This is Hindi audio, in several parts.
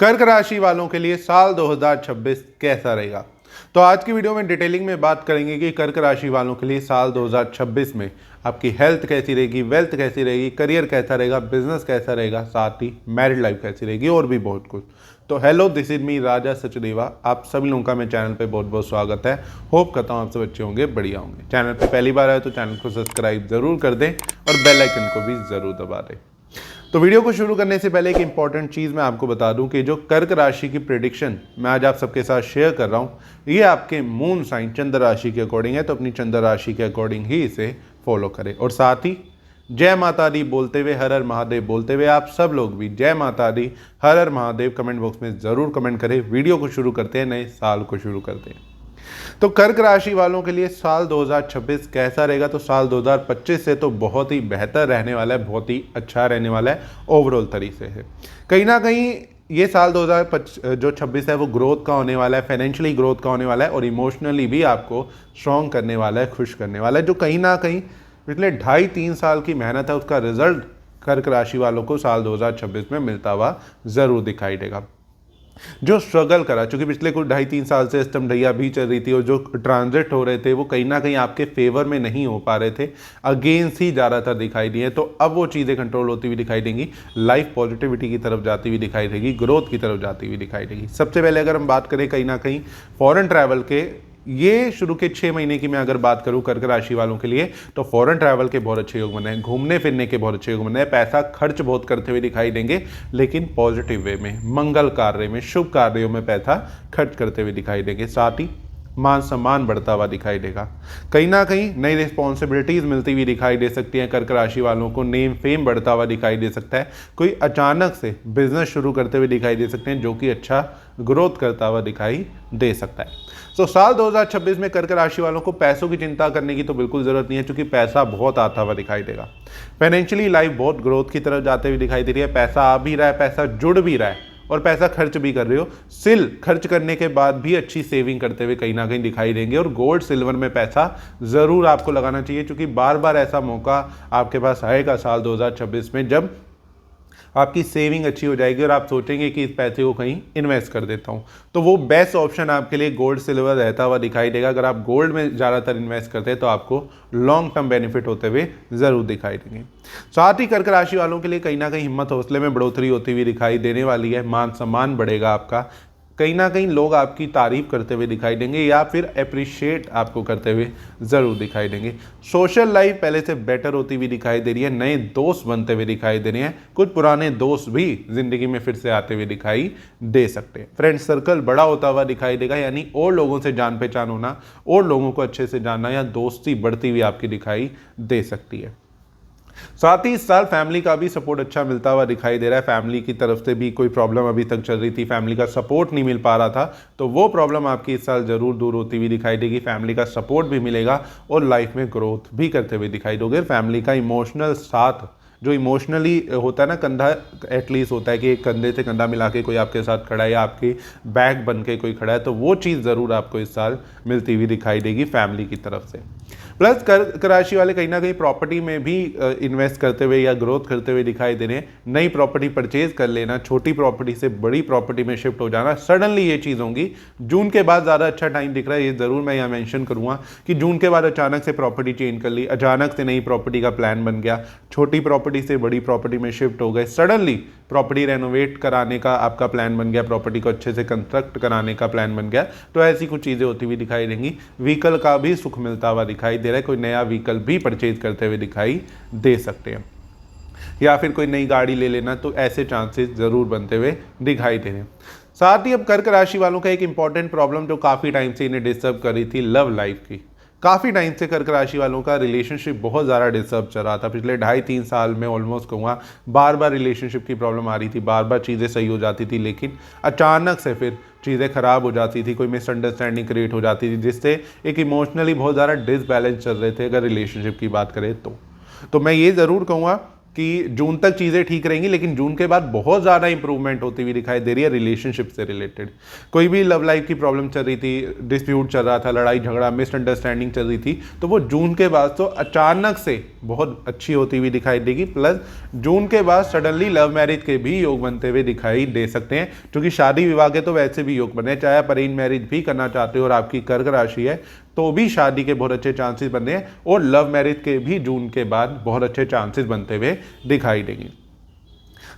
कर्क राशि वालों के लिए साल 2026 कैसा रहेगा। तो आज की वीडियो में डिटेलिंग में बात करेंगे कि कर्क राशि वालों के लिए साल 2026 में आपकी हेल्थ कैसी रहेगी, वेल्थ कैसी रहेगी, करियर कैसा रहेगा, बिजनेस कैसा रहेगा, साथ ही मैरिड लाइफ कैसी रहेगी और भी बहुत कुछ। तो हेलो, दिस इज मी राजा सचदेवा। आप सभी लोगों का मेरे चैनल पे बहुत बहुत स्वागत है। होप करता हूँ आप सब अच्छे होंगे, बढ़िया होंगे। चैनल पे पहली बार आए तो चैनल को सब्सक्राइब जरूर कर दें और बेल आइकन को भी जरूर दबा दें। तो वीडियो को शुरू करने से पहले एक इंपॉर्टेंट चीज़ मैं आपको बता दूं कि जो कर्क राशि की प्रेडिक्शन मैं आज आप सबके साथ शेयर कर रहा हूं, ये आपके मून साइन चंद्र राशि के अकॉर्डिंग है। तो अपनी चंद्र राशि के अकॉर्डिंग ही इसे फॉलो करें। और साथ ही जय माता दी बोलते हुए, हर हर महादेव बोलते हुए आप सब लोग भी जय माता दी, हर हर महादेव कमेंट बॉक्स में ज़रूर कमेंट करें। वीडियो को शुरू करते हैं, नए साल को शुरू करते हैं। तो कर्क राशि वालों के लिए साल 2026 कैसा रहेगा। तो साल 2025 से तो बहुत ही बेहतर रहने वाला है, बहुत ही अच्छा रहने वाला है ओवरऑल तरीके से। कहीं ना कहीं ये साल 2026 है वो ग्रोथ का होने वाला है, फाइनेंशियली ग्रोथ का होने वाला है और इमोशनली भी आपको स्ट्रॉन्ग करने वाला है, खुश करने वाला है। जो कहीं ना कहीं पिछले 2.5-3 साल की मेहनत है, उसका रिजल्ट कर्क राशि वालों को साल 2026 में मिलता हुआ ज़रूर दिखाई देगा। जो स्ट्रगल करा, चूंकि पिछले कुछ 2.5-3 साल से सिस्टम ढैया भी चल रही थी और जो ट्रांजिट हो रहे थे वो कहीं ना कहीं आपके फेवर में नहीं हो पा रहे थे, अगेंस्ट ही ज़्यादातर दिखाई दिए। तो अब वो चीज़ें कंट्रोल होती हुई दिखाई देंगी, लाइफ पॉजिटिविटी की तरफ जाती हुई दिखाई देगी, ग्रोथ की तरफ जाती हुई दिखाई देगी। सबसे पहले अगर हम बात करें कहीं ना कहीं फॉरेन ट्रैवल के, ये शुरू के 6 महीने की मैं अगर बात करूं कर्क राशि वालों के लिए, तो फॉरेन ट्रैवल के बहुत अच्छे योग बने हैं, घूमने फिरने के बहुत अच्छे योग बने हैं, पैसा खर्च बहुत करते हुए दिखाई देंगे, लेकिन पॉजिटिव वे में, मंगल कार्य में, शुभ कार्यों में पैसा खर्च करते हुए दिखाई देंगे। साथ ही मान सम्मान बढ़ता हुआ दिखाई देगा। कहीं ना कहीं नई रिस्पॉन्सिबिलिटीज़ मिलती हुई दिखाई दे सकती हैं। कर्क राशि वालों को नेम फेम बढ़ता हुआ दिखाई दे सकता है। कोई अचानक से बिजनेस शुरू करते हुए दिखाई दे सकते हैं जो कि अच्छा ग्रोथ करता हुआ दिखाई दे सकता है। तो साल 2026 में कर्क राशि वालों को पैसों की चिंता करने की तो बिल्कुल ज़रूरत नहीं है, क्योंकि पैसा बहुत आता हुआ दिखाई देगा। फाइनेंशियली लाइफ बहुत ग्रोथ की तरफ जाते हुए दिखाई दे रही है। पैसा आ भी रहा है, पैसा जुड़ भी रहा है और पैसा खर्च भी कर रहे हो। सिल खर्च करने के बाद भी अच्छी सेविंग करते हुए कहीं ना कहीं दिखाई देंगे। और गोल्ड सिल्वर में पैसा ज़रूर आपको लगाना चाहिए, क्योंकि बार बार ऐसा मौका आपके पास आएगा साल 2026 में जब आपकी सेविंग अच्छी हो जाएगी और आप सोचेंगे कि इस पैसे को कहीं इन्वेस्ट कर देता हूं। तो वो बेस्ट ऑप्शन आपके लिए गोल्ड सिल्वर रहता हुआ दिखाई देगा। अगर आप गोल्ड में ज़्यादातर इन्वेस्ट करते हैं तो आपको लॉन्ग टर्म बेनिफिट होते हुए ज़रूर दिखाई देंगे। साथ ही कर्क राशि वालों के लिए कहीं ना कहीं हिम्मत हौसले में बढ़ोतरी होती हुई दिखाई देने वाली है। मान सम्मान बढ़ेगा आपका, कहीं ना कहीं लोग आपकी तारीफ करते हुए दिखाई देंगे या फिर अप्रिशिएट आपको करते हुए ज़रूर दिखाई देंगे। सोशल लाइफ पहले से बेटर होती हुई दिखाई दे रही है, नए दोस्त बनते हुए दिखाई दे रहे हैं, कुछ पुराने दोस्त भी ज़िंदगी में फिर से आते हुए दिखाई दे सकते हैं। फ्रेंड सर्कल बड़ा होता हुआ दिखाई देगा, यानी और लोगों से जान पहचान होना, और लोगों को अच्छे से जानना या दोस्ती बढ़ती हुई आपकी दिखाई दे सकती है। साथ ही इस साल फैमिली का भी सपोर्ट अच्छा मिलता हुआ दिखाई दे रहा है। फैमिली की तरफ से भी कोई प्रॉब्लम अभी तक चल रही थी, फैमिली का सपोर्ट नहीं मिल पा रहा था, तो वो प्रॉब्लम आपकी इस साल जरूर दूर होती हुई दिखाई देगी। फैमिली का सपोर्ट भी मिलेगा और लाइफ में ग्रोथ भी करते हुए दिखाई दोगे। फैमिली का इमोशनल साथ, जो इमोशनली होता है ना, कंधा एटलीस्ट होता है कि एक कंधे से कंधा मिला के कोई आपके साथ खड़ा है या आपकी बैक बन के कोई खड़ा है, तो वो चीज़ ज़रूर आपको इस साल मिलती हुई दिखाई देगी फैमिली की तरफ से। प्लस कर्क राशि वाले कहीं ना कहीं प्रॉपर्टी में भी इन्वेस्ट करते हुए या ग्रोथ करते हुए दिखाई दे रहे हैं। नई प्रॉपर्टी परचेज कर लेना, छोटी प्रॉपर्टी से बड़ी प्रॉपर्टी में शिफ्ट हो जाना, सडनली ये चीज़ होंगी। जून के बाद ज़्यादा अच्छा टाइम दिख रहा है, ये ज़रूर मैं यहाँ मेंशन करूँगा कि जून के बाद अचानक से प्रॉपर्टी चेंज कर ली, अचानक से नई प्रॉपर्टी का प्लान बन गया, छोटी प्रॉपर्टी से बड़ी प्रॉपर्टी में शिफ्ट हो गए, सडनली प्रॉपर्टी रेनोवेट कराने का आपका प्लान बन गया, प्रॉपर्टी को अच्छे से कंस्ट्रक्ट कराने का प्लान बन गया। तो ऐसी कुछ चीज़ें होती हुई दिखाई देंगी। व्हीकल का भी सुख मिलता हुआ दिखाई दे रहा है, कोई नया व्हीकल भी परचेज करते हुए दिखाई दे सकते हैं या फिर कोई नई गाड़ी ले लेना, तो ऐसे चांसेस जरूर बनते हुए दिखाई दे रहे हैं। साथ ही अब कर्क राशि वालों का एक इंपॉर्टेंट प्रॉब्लम जो काफ़ी टाइम से इन्हें डिस्टर्ब कर रही थी, लव लाइफ की। काफ़ी टाइम से कर्क राशि वालों का रिलेशनशिप बहुत ज़्यादा डिस्टर्ब चल रहा था। पिछले 2.5-3 साल में ऑलमोस्ट कहूँगा बार बार रिलेशनशिप की प्रॉब्लम आ रही थी, बार बार चीज़ें सही हो जाती थी, लेकिन अचानक से फिर चीज़ें ख़राब हो जाती थी, कोई मिसअंडरस्टैंडिंग क्रिएट हो जाती थी, जिससे एक इमोशनली बहुत ज़्यादा डिसबैलेंस चल रहे थे अगर रिलेशनशिप की बात करें तो मैं ये ज़रूर कहूँगा कि जून तक चीज़ें ठीक रहेंगी, लेकिन जून के बाद बहुत ज़्यादा इंप्रूवमेंट होती हुई दिखाई दे रही है रिलेशनशिप से रिलेटेड। कोई भी लव लाइफ की प्रॉब्लम चल रही थी, डिस्प्यूट चल रहा था, लड़ाई झगड़ा मिसअंडरस्टैंडिंग चल रही थी, तो वो जून के बाद तो अचानक से बहुत अच्छी होती हुई दिखाई देगी। प्लस जून के बाद सडनली लव मैरिज के भी योग बनते हुए दिखाई दे सकते हैं, क्योंकि शादी विवाह के तो वैसे भी योग बने, चाहे आप अरेंज मैरिज भी करना चाहते हो और आपकी कर्क राशि है तो भी शादी के बहुत अच्छे चांसेस बने हैं, और लव मैरिज के भी जून के बाद बहुत अच्छे चांसेस बनते हुए दिखाई देंगे।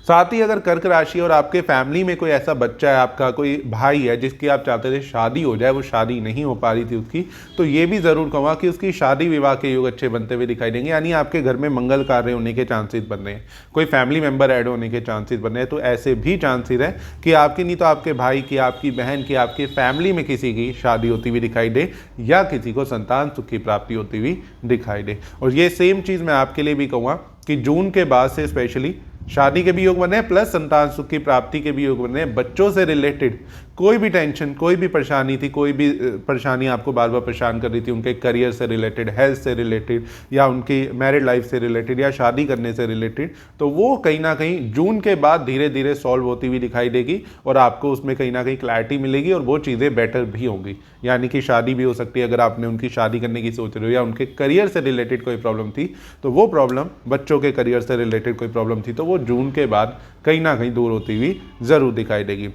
साथ ही अगर कर्क राशि और आपके फैमिली में कोई ऐसा बच्चा है, आपका कोई भाई है जिसकी आप चाहते थे शादी हो जाए, वो शादी नहीं हो पा रही थी उसकी, तो ये भी ज़रूर कहूँगा कि उसकी शादी विवाह के योग अच्छे बनते हुए दिखाई देंगे। यानी आपके घर में मंगल कार्य होने के चांसेस बन रहे हैं, कोई फैमिली मेंबर ऐड होने के चांसेस बन रहे हैं, तो ऐसे भी चांसेस है कि आपकी नहीं तो आपके भाई की, आपकी बहन की, आपकी फैमिली में किसी की शादी होती हुई दिखाई दे, या किसी को संतान सुख की प्राप्ति होती हुई दिखाई दे। और ये सेम चीज़ मैं आपके लिए भी कहूँगा कि जून के बाद से स्पेशली शादी के भी योग बने हैं, प्लस संतान सुख की प्राप्ति के भी योग बने हैं। बच्चों से रिलेटेड कोई भी टेंशन, कोई भी परेशानी थी, कोई भी परेशानी आपको बार बार परेशान कर रही थी, उनके करियर से रिलेटेड, हेल्थ से रिलेटेड, या उनकी मैरिड लाइफ से रिलेटेड, या शादी करने से रिलेटेड, तो वो कहीं ना कहीं जून के बाद धीरे धीरे सॉल्व होती हुई दिखाई देगी और आपको उसमें कहीं ना कहीं क्लैरिटी मिलेगी और वो चीज़ें बेटर भी होंगी। यानी कि शादी भी हो सकती है अगर आपने उनकी शादी करने की सोच रहे हो, या उनके करियर से रिलेटेड कोई प्रॉब्लम थी तो वो प्रॉब्लम, बच्चों के करियर से रिलेटेड कोई प्रॉब्लम थी तो वो जून के बाद कहीं ना कहीं दूर होती हुई ज़रूर दिखाई देगी।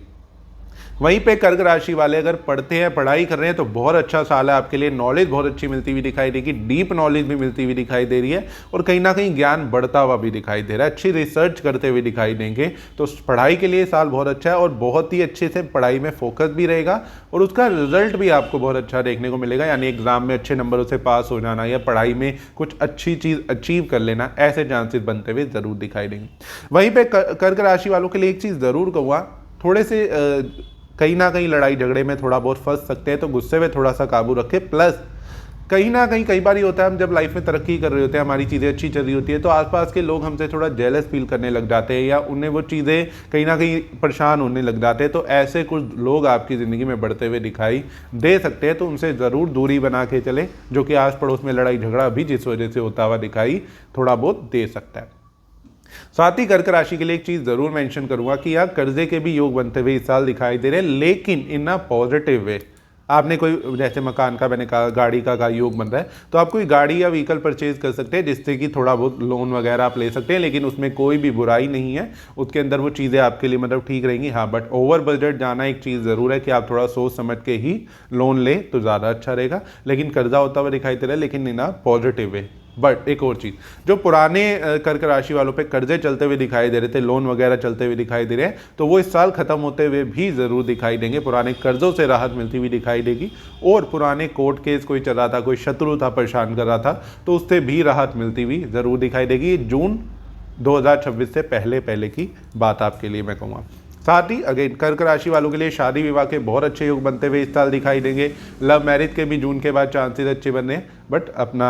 वहीं पे कर्क राशि वाले अगर पढ़ते हैं, पढ़ाई कर रहे हैं, तो बहुत अच्छा साल है आपके लिए। नॉलेज बहुत अच्छी मिलती हुई दिखाई देगी, डीप नॉलेज भी मिलती हुई दिखाई दे रही है, और कहीं ना कहीं ज्ञान बढ़ता हुआ भी दिखाई दे रहा है। अच्छी रिसर्च करते हुए दिखाई देंगे, तो पढ़ाई के लिए साल बहुत अच्छा है और बहुत ही अच्छे से पढ़ाई में फोकस भी रहेगा और उसका रिजल्ट भी आपको बहुत अच्छा देखने को मिलेगा। यानी एग्जाम में अच्छे नंबरों से पास हो जाना या पढ़ाई में कुछ अच्छी चीज़ अचीव कर लेना, ऐसे चांसेस बनते हुए ज़रूर दिखाई देंगे। वहीं पर कर्क राशि वालों के लिए एक चीज़ ज़रूर कहूँगा, थोड़े से कहीं ना कहीं लड़ाई झगड़े में थोड़ा बहुत फंस सकते हैं, तो गुस्से में थोड़ा सा काबू रखें। प्लस कहीं ना कहीं कई बार ये होता है, हम जब लाइफ में तरक्की कर रहे होते हैं, हमारी चीज़ें अच्छी चल रही होती है, तो आसपास के लोग हमसे थोड़ा जेलस फील करने लग जाते हैं या उन्हें वो चीज़ें कहीं ना कहीं परेशान होने लग जाते हैं। तो ऐसे कुछ लोग आपकी ज़िंदगी में बढ़ते हुए दिखाई दे सकते हैं, तो उनसे ज़रूर दूरी बना के चलें, जो कि आस पड़ोस में लड़ाई झगड़ा भी जिस वजह से होता हुआ दिखाई थोड़ा बहुत दे सकता है। साथ ही कर्क राशि के लिए एक चीज़ ज़रूर मेंशन करूंगा कि यहाँ कर्जे के भी योग बनते हुए इस साल दिखाई दे रहे हैं, लेकिन इन अ पॉजिटिव वे। आपने कोई, जैसे मकान का मैंने कहा, गाड़ी का योग बन रहा है, तो आप कोई गाड़ी या व्हीकल परचेज कर सकते हैं जिससे कि थोड़ा बहुत लोन वगैरह आप ले सकते हैं, लेकिन उसमें कोई भी बुराई नहीं है, उसके अंदर वो चीज़ें आपके लिए मतलब ठीक रहेंगी। हाँ, बट ओवर बजट जाना एक चीज़ ज़रूर है कि आप थोड़ा सोच समझ के ही लोन लें तो ज़्यादा अच्छा रहेगा, लेकिन कर्जा होता हुआ दिखाई दे रहा है, लेकिन इन अ पॉजिटिव वे। बट एक और चीज़, जो पुराने कर्क राशि वालों पे कर्जे चलते हुए दिखाई दे रहे थे, लोन वगैरह चलते हुए दिखाई दे रहे हैं, तो वो इस साल खत्म होते हुए भी ज़रूर दिखाई देंगे। पुराने कर्जों से राहत मिलती हुई दिखाई देगी, और पुराने कोर्ट केस कोई चल रहा था, कोई शत्रु था परेशान कर रहा था, तो उससे भी राहत मिलती हुई ज़रूर दिखाई देगी। जून 2026 से पहले की बात आपके लिए मैं कहूँगा। साथ ही अगेन कर्क राशि वालों के लिए शादी विवाह के बहुत अच्छे योग बनते हुए इस साल दिखाई देंगे। लव मैरिज के भी जून के बाद चांसेस अच्छे बने हैं, बट अपना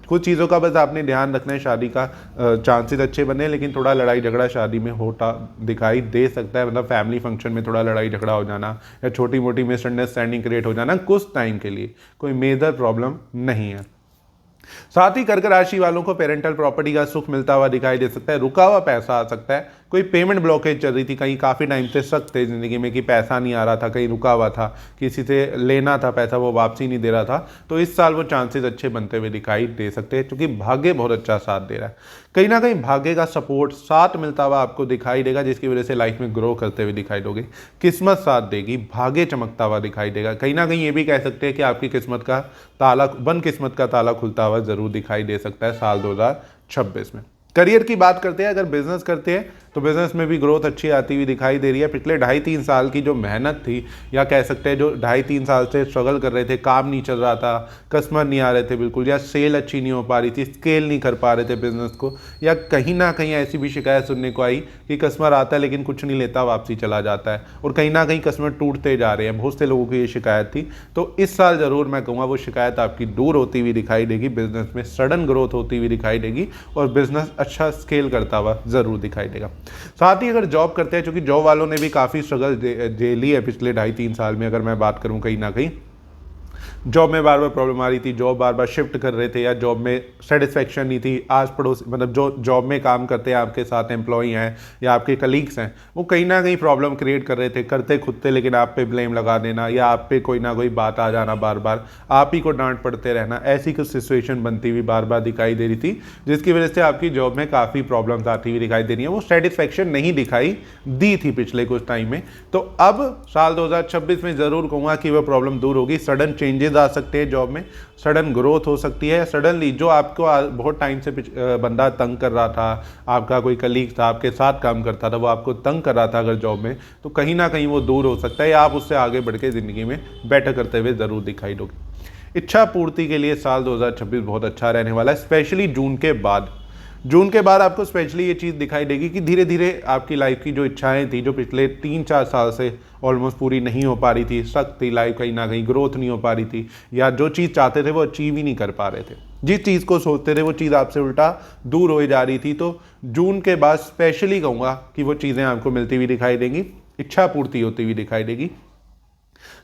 कुछ चीज़ों का बस आपने ध्यान रखना है। शादी का चांसेस अच्छे बने, लेकिन थोड़ा लड़ाई झगड़ा शादी में होता दिखाई दे सकता है, मतलब फैमिली फंक्शन में थोड़ा लड़ाई झगड़ा हो जाना या छोटी मोटी मिसअंडरस्टैंडिंग क्रिएट हो जाना कुछ टाइम के लिए, कोई मेजर प्रॉब्लम नहीं है। साथ ही कर्क राशि वालों को पेरेंटल प्रॉपर्टी का सुख मिलता हुआ दिखाई दे सकता है, रुका हुआ पैसा आ सकता है, कोई पेमेंट ब्लॉकेज चल रही थी, कहीं काफ़ी टाइम से सख्त थे ज़िंदगी में कि पैसा नहीं आ रहा था, कहीं रुका हुआ था, किसी से लेना था पैसा वो वापसी नहीं दे रहा था, तो इस साल वो चांसेस अच्छे बनते हुए दिखाई दे सकते हैं, क्योंकि भाग्य बहुत अच्छा साथ दे रहा है। कहीं ना कहीं भाग्य का सपोर्ट साथ मिलता हुआ आपको दिखाई देगा, जिसकी वजह से लाइफ में ग्रो करते हुए दिखाई दोगे। किस्मत साथ देगी, भाग्य चमकता हुआ दिखाई देगा। कहीं ना कहीं ये भी कह सकते हैं कि आपकी किस्मत का ताला, बंद किस्मत का ताला खुलता हुआ जरूर दिखाई दे सकता है साल 2026 में। करियर की बात करते हैं, अगर बिजनेस करते हैं तो बिजनेस में भी ग्रोथ अच्छी आती हुई दिखाई दे रही है। पिछले 2.5-3 साल की जो मेहनत थी, या कह सकते हैं जो 2.5-3 साल से स्ट्रगल कर रहे थे, काम नहीं चल रहा था, कस्टमर नहीं आ रहे थे बिल्कुल, या सेल अच्छी नहीं हो पा रही थी, स्केल नहीं कर पा रहे थे बिजनेस को, या कहीं ना कहीं ऐसी भी शिकायत सुनने को आई कि कस्टमर आता है लेकिन कुछ नहीं लेता, वापसी चला जाता है, और कहीं ना कहीं कस्टमर टूटते जा रहे हैं, बहुत से लोगों की ये शिकायत थी। तो इस साल ज़रूर मैं कहूँगा वो शिकायत आपकी दूर होती हुई दिखाई देगी, बिजनेस में सडन ग्रोथ होती हुई दिखाई देगी, और बिजनेस अच्छा स्केल करता हुआ ज़रूर दिखाई देगा। साथ ही अगर जॉब करते हैं, क्योंकि जॉब वालों ने भी काफ़ी स्ट्रगल झेली है पिछले 2.5-3 साल में, अगर मैं बात करूं कहीं ना कहीं, जॉब में बार बार प्रॉब्लम आ रही थी, जॉब बार बार शिफ्ट कर रहे थे, या जॉब में सेटिस्फेक्शन नहीं थी, आस पड़ोस मतलब जो जॉब में काम करते हैं आपके साथ एम्प्लॉई हैं या आपके कलीग्स हैं, वो कहीं ना कहीं प्रॉब्लम क्रिएट कर रहे थे, करते खुद थे, लेकिन आप पे ब्लेम लगा देना या आप पे कोई ना कोई बात आ जाना, बार बार आप ही को डांट पड़ते रहना, ऐसी कुछ सिचुएशन बनती हुई बार बार दिखाई दे रही थी, जिसकी वजह से आपकी जॉब में काफ़ी प्रॉब्लम्स आती हुई दिखाई दे रही है। वो सेटिस्फेक्शन नहीं दिखाई दी थी पिछले कुछ टाइम में। तो अब साल 2026 में ज़रूर कहूँगा कि वह प्रॉब्लम दूर होगी, सडन चेंजेस आ सकते हैं जॉब में, सडन ग्रोथ हो सकती है, सडनली जो आपको बहुत टाइम से बंदा तंग कर रहा था, आपका कोई कलीग था आपके साथ काम करता था, वो आपको तंग कर रहा था अगर जॉब में, तो कहीं ना कहीं वो दूर हो सकता है या आप उससे आगे बढ़ के ज़िंदगी में बेटर करते हुए ज़रूर दिखाई दोगे। इच्छा पूर्ति के लिए साल 2026 बहुत अच्छा रहने वाला है, स्पेशली जून के बाद। जून के बाद आपको स्पेशली ये चीज़ दिखाई देगी कि धीरे धीरे आपकी लाइफ की जो इच्छाएं थी, जो पिछले 3-4 साल से ऑलमोस्ट पूरी नहीं हो पा रही थी, सख्त थी लाइफ, कहीं ना कहीं ग्रोथ नहीं हो पा रही थी, या जो चीज़ चाहते थे वो अचीव ही नहीं कर पा रहे थे, जिस चीज़ को सोचते थे वो चीज़ आपसे उल्टा दूर हो जा रही थी, तो जून के बाद स्पेशली कहूँगा कि वो चीज़ें आपको मिलती हुई दिखाई देंगी, इच्छा पूर्ति होती हुई दिखाई देगी,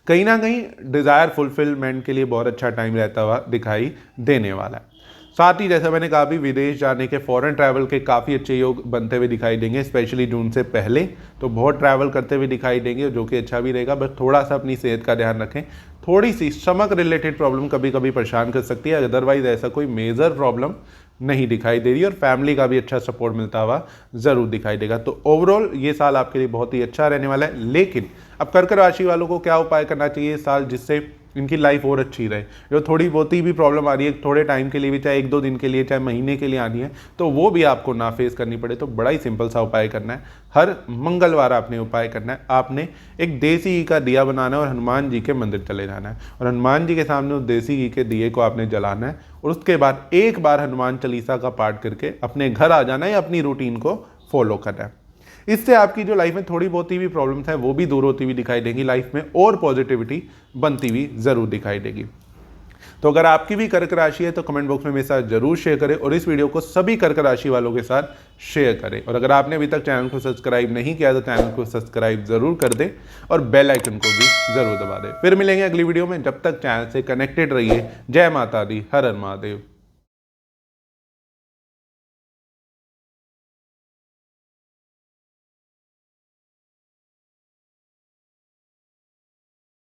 कहीं ना कहीं डिज़ायर फुलफिलमेंट के लिए बहुत अच्छा टाइम रहता हुआ दिखाई देने वाला है। साथ ही जैसा मैंने कहा भी, विदेश जाने के, फॉरेन ट्रैवल के काफ़ी अच्छे योग बनते हुए दिखाई देंगे, स्पेशली जून से पहले तो बहुत ट्रैवल करते हुए दिखाई देंगे, जो कि अच्छा भी रहेगा। बस थोड़ा सा अपनी सेहत का ध्यान रखें, थोड़ी सी स्टमक रिलेटेड प्रॉब्लम कभी कभी परेशान कर सकती है, अदरवाइज ऐसा कोई मेजर प्रॉब्लम नहीं दिखाई दे रही, और फैमिली का भी अच्छा सपोर्ट मिलता हुआ ज़रूर दिखाई देगा। तो ओवरऑल ये साल आपके लिए बहुत ही अच्छा रहने वाला है। लेकिन अब कर्क राशि वालों को क्या उपाय करना चाहिए इस साल, जिससे इनकी लाइफ और अच्छी रहे? जो थोड़ी बहुत ही भी प्रॉब्लम आ रही है, थोड़े टाइम के लिए भी, चाहे 1-2 दिन के लिए, चाहे महीने के लिए आनी है, तो वो भी आपको ना फेस करनी पड़े, तो बड़ा ही सिंपल सा उपाय करना है। हर मंगलवार आपने उपाय करना है, आपने एक देसी घी का दिया बनाना है और हनुमान जी के मंदिर चले जाना है, और हनुमान जी के सामने उस देसी घी के दिए को आपने जलाना है, और उसके बाद एक बार हनुमान चालीसा का पाठ करके अपने घर आ जाना है या अपनी रूटीन को फॉलो करना है। इससे आपकी जो लाइफ में थोड़ी बहुत ही भी प्रॉब्लम्स है वो भी दूर होती हुई दिखाई देंगी, लाइफ में और पॉजिटिविटी बनती हुई ज़रूर दिखाई देगी। तो अगर आपकी भी कर्क राशि है तो कमेंट बॉक्स में मेरे साथ जरूर शेयर करें, और इस वीडियो को सभी कर्क राशि वालों के साथ शेयर करें। और अगर आपने अभी तक चैनल को सब्सक्राइब नहीं किया तो चैनल को सब्सक्राइब जरूर कर दें और बेल आइकन को भी जरूर दबा दें। फिर मिलेंगे अगली वीडियो में, जब तक चैनल से कनेक्टेड रहिए। जय माता दी, हर हर महादेव।